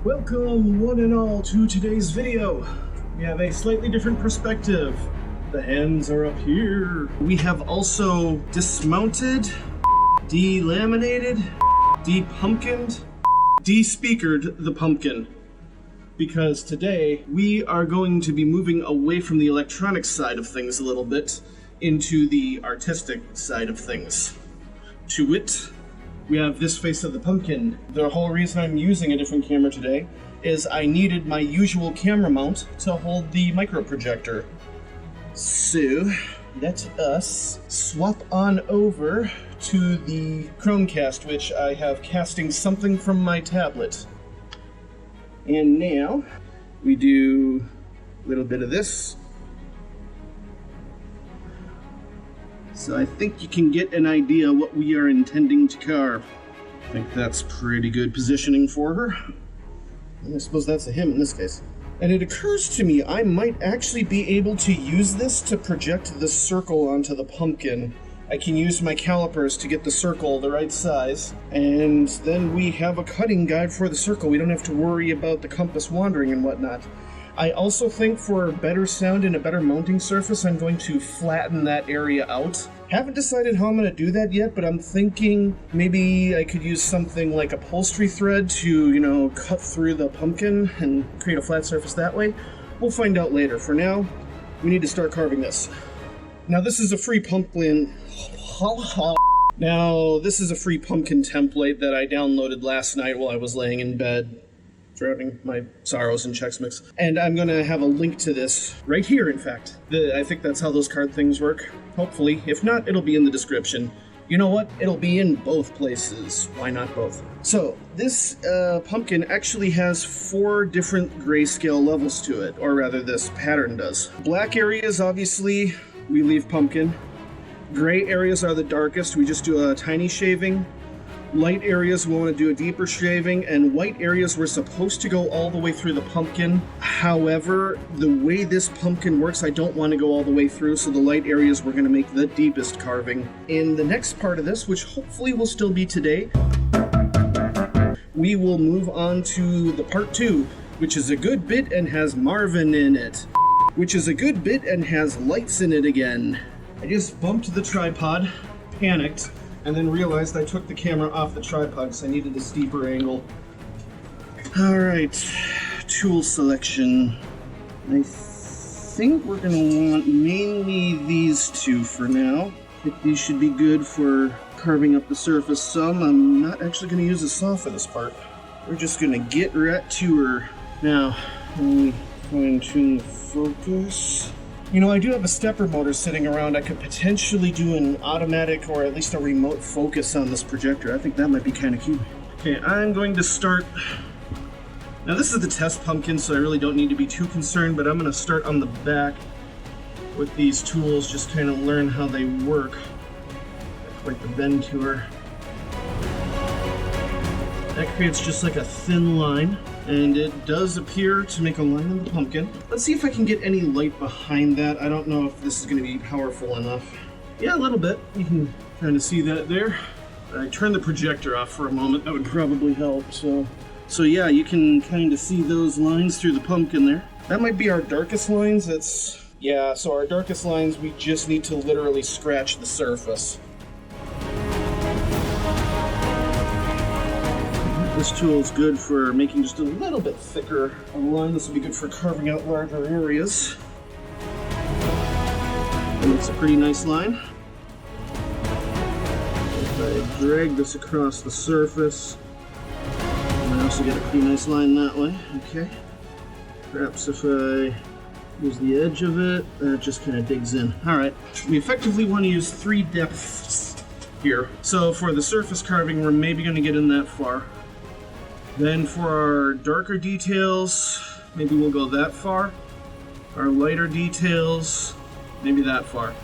Welcome one and all to today's video. We have a slightly different perspective. The hands are up here. We have also dismounted, delaminated, depumpkined, despeakered the pumpkin. Because today we are going to be moving away from the electronic side of things a little bit into the artistic side of things. To wit, we have this face of the pumpkin. The whole reason I'm using a different camera today is I needed my usual camera mount to hold the micro projector. So let us swap on over to the Chromecast, which I have casting something from my tablet. And now we do a little bit of this. So I think you can get an idea what we are intending to carve. I think that's pretty good positioning for her. And I suppose that's a him in this case. And it occurs to me I might actually be able to use this to project the circle onto the pumpkin. I can use my calipers to get the circle the right size, and then we have a cutting guide for the circle. We don't have to worry about the compass wandering and whatnot. I also think for better sound and a better mounting surface, I'm going to flatten that area out. Haven't decided how I'm going to do that yet, but I'm thinking maybe I could use something like upholstery thread to, cut through the pumpkin and create a flat surface that way. We'll find out later. For now, we need to start carving this. Now this is a free pumpkin. Now this is a free pumpkin template that I downloaded last night while I was laying in bed, drowning my sorrows in Chex Mix. And I'm gonna have a link to this right here, in fact. I think that's how those card things work. Hopefully. If not, it'll be in the description. You know what? It'll be in both places. Why not both? So, this pumpkin actually has 4 different grayscale levels to it, or rather this pattern does. Black areas, obviously, we leave pumpkin. Gray areas are the darkest, we just do a tiny shaving. Light areas we want to do a deeper shaving, and white areas we're supposed to go all the way through the pumpkin. However, the way this pumpkin works, I don't want to go all the way through, so the light areas we're going to make the deepest carving. In the next part of this, which hopefully will still be today, we will move on to the part 2, which is a good bit and has Marvin in it. Which is a good bit and has lights in it again. I just bumped the tripod, panicked, and then realized I took the camera off the tripod because I needed a steeper angle. Alright, tool selection. I think we're going to want mainly these 2 for now. I think these should be good for carving up the surface some. I'm not actually going to use a saw for this part. We're just going to get right to her. Now, let me fine-tune the focus. I do have a stepper motor sitting around. I could potentially do an automatic or at least a remote focus on this projector. I think that might be kind of cute. Okay, I'm going to start. Now this is the test pumpkin, so I really don't need to be too concerned, but I'm going to start on the back with these tools, just kind of learn how they work. Got quite the bend to her. That creates just like a thin line. And it does appear to make a line on the pumpkin. Let's see if I can get any light behind that. I don't know if this is going to be powerful enough. Yeah, a little bit. You can kind of see that there. I turned the projector off for a moment. That would probably help. So yeah, you can kind of see those lines through the pumpkin there. That might be our darkest lines. So our darkest lines, we just need to literally scratch the surface. This tool is good for making just a little bit thicker a line. This will be good for carving out larger areas. And it's a pretty nice line. If I drag this across the surface, I also get a pretty nice line that way. Okay. Perhaps if I use the edge of it, that just kind of digs in. Alright, we effectively want to use 3 depths here. So for the surface carving, we're maybe going to get in that far. Then for our darker details, maybe we'll go that far. Our lighter details, maybe that far.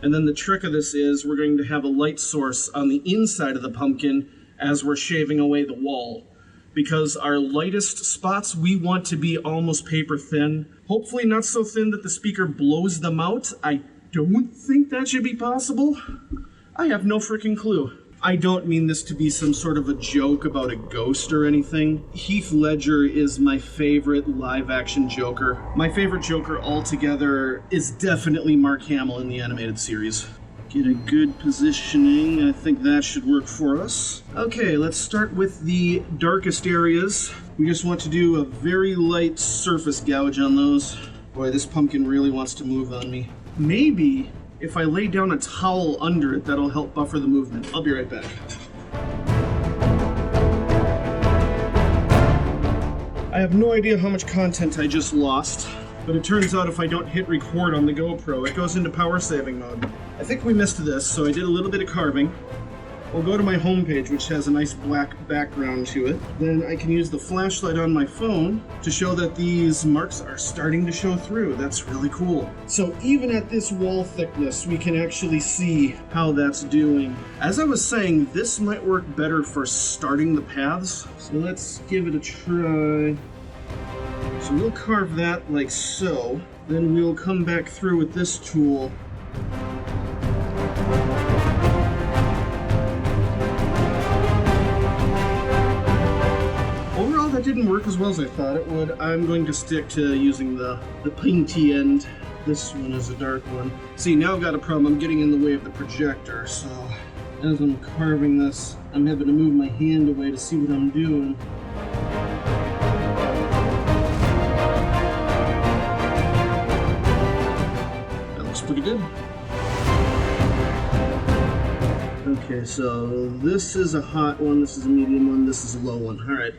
And then the trick of this is we're going to have a light source on the inside of the pumpkin as we're shaving away the wall. Because our lightest spots, we want to be almost paper thin. Hopefully not so thin that the speaker blows them out. I don't think that should be possible. I have no freaking clue. I don't mean this to be some sort of a joke about a ghost or anything. Heath Ledger is my favorite live-action Joker. My favorite Joker altogether is definitely Mark Hamill in the animated series. Get a good positioning. I think that should work for us. Okay, let's start with the darkest areas. We just want to do a very light surface gouge on those. Boy, this pumpkin really wants to move on me. Maybe if I lay down a towel under it, that'll help buffer the movement. I'll be right back. I have no idea how much content I just lost, but it turns out if I don't hit record on the GoPro, it goes into power saving mode. I think we missed this, so I did a little bit of carving. We'll go to my homepage, which has a nice black background to it. Then I can use the flashlight on my phone to show that these marks are starting to show through. That's really cool. So even at this wall thickness, we can actually see how that's doing. As I was saying, this might work better for starting the paths. So let's give it a try. So we'll carve that like so. Then we'll come back through with this tool. Overall, that didn't work as well as I thought it would. I'm going to stick to using the pointy end. This one is a dark one. See, now I've got a problem. I'm getting in the way of the projector, so as I'm carving this, I'm having to move my hand away to see what I'm doing. That looks pretty good. Okay, so this is a hot one, this is a medium one, this is a low one. All right.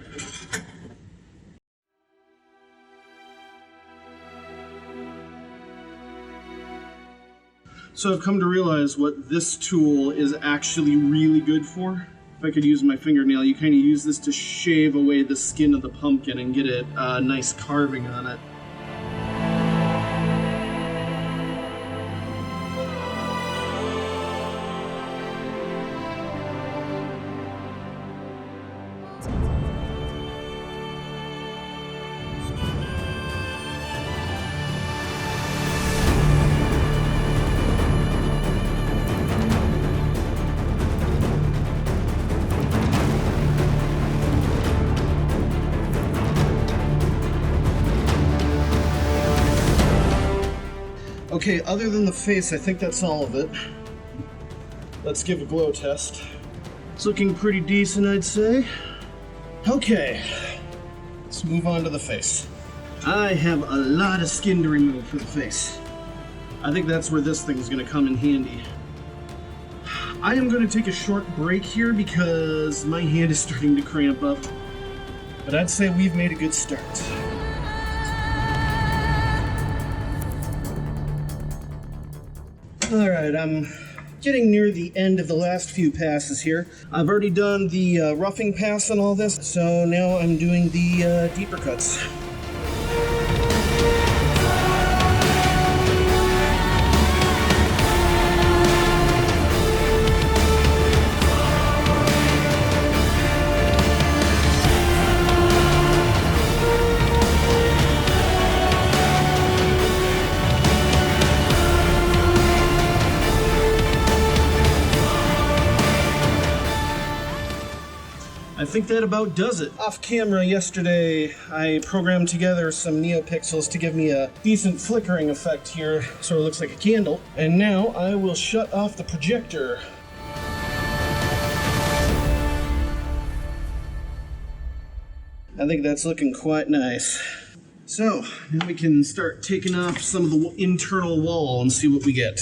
So I've come to realize what this tool is actually really good for. If I could use my fingernail, you kind of use this to shave away the skin of the pumpkin and get it nice carving on it. Okay, other than the face, I think that's all of it. Let's give a glow test. It's looking pretty decent, I'd say. Okay, let's move on to the face. I have a lot of skin to remove for the face. I think that's where this thing's gonna come in handy. I am gonna take a short break here because my hand is starting to cramp up. But I'd say we've made a good start. Alright, I'm getting near the end of the last few passes here. I've already done the roughing pass on all this, so now I'm doing the deeper cuts. I think that about does it. Off camera yesterday, I programmed together some NeoPixels to give me a decent flickering effect here, so it looks like a candle. And now I will shut off the projector. I think that's looking quite nice. So, now we can start taking off some of the internal wall and see what we get.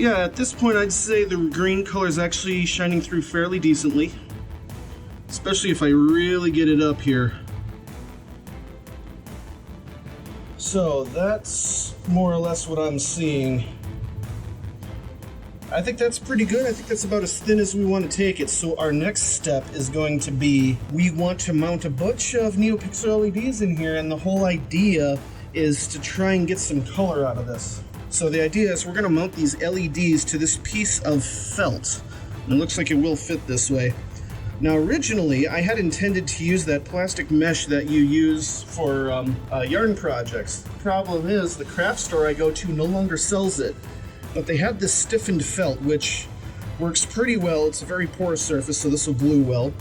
Yeah, at this point I'd say the green color is actually shining through fairly decently, especially if I really get it up here. So that's more or less what I'm seeing. I think that's pretty good. I think that's about as thin as we want to take it. So our next step is going to be, we want to mount a bunch of NeoPixel LEDs in here, and the whole idea is to try and get some color out of this. So the idea is we're going to mount these LEDs to this piece of felt. And it looks like it will fit this way. Now originally I had intended to use that plastic mesh that you use for yarn projects. The problem is the craft store I go to no longer sells it. But they had this stiffened felt, which works pretty well. It's a very porous surface, so this will glue well.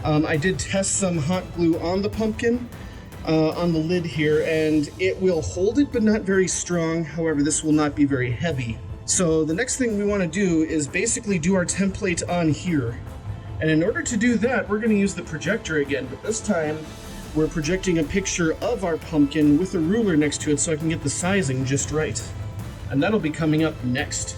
I did test some hot glue on the pumpkin, on the lid here, and it will hold it, but not very strong. However, this will not be very heavy. So the next thing we want to do is basically do our template on here. And in order to do that, we're going to use the projector again, but this time we're projecting a picture of our pumpkin with a ruler next to it so I can get the sizing just right. And that'll be coming up next.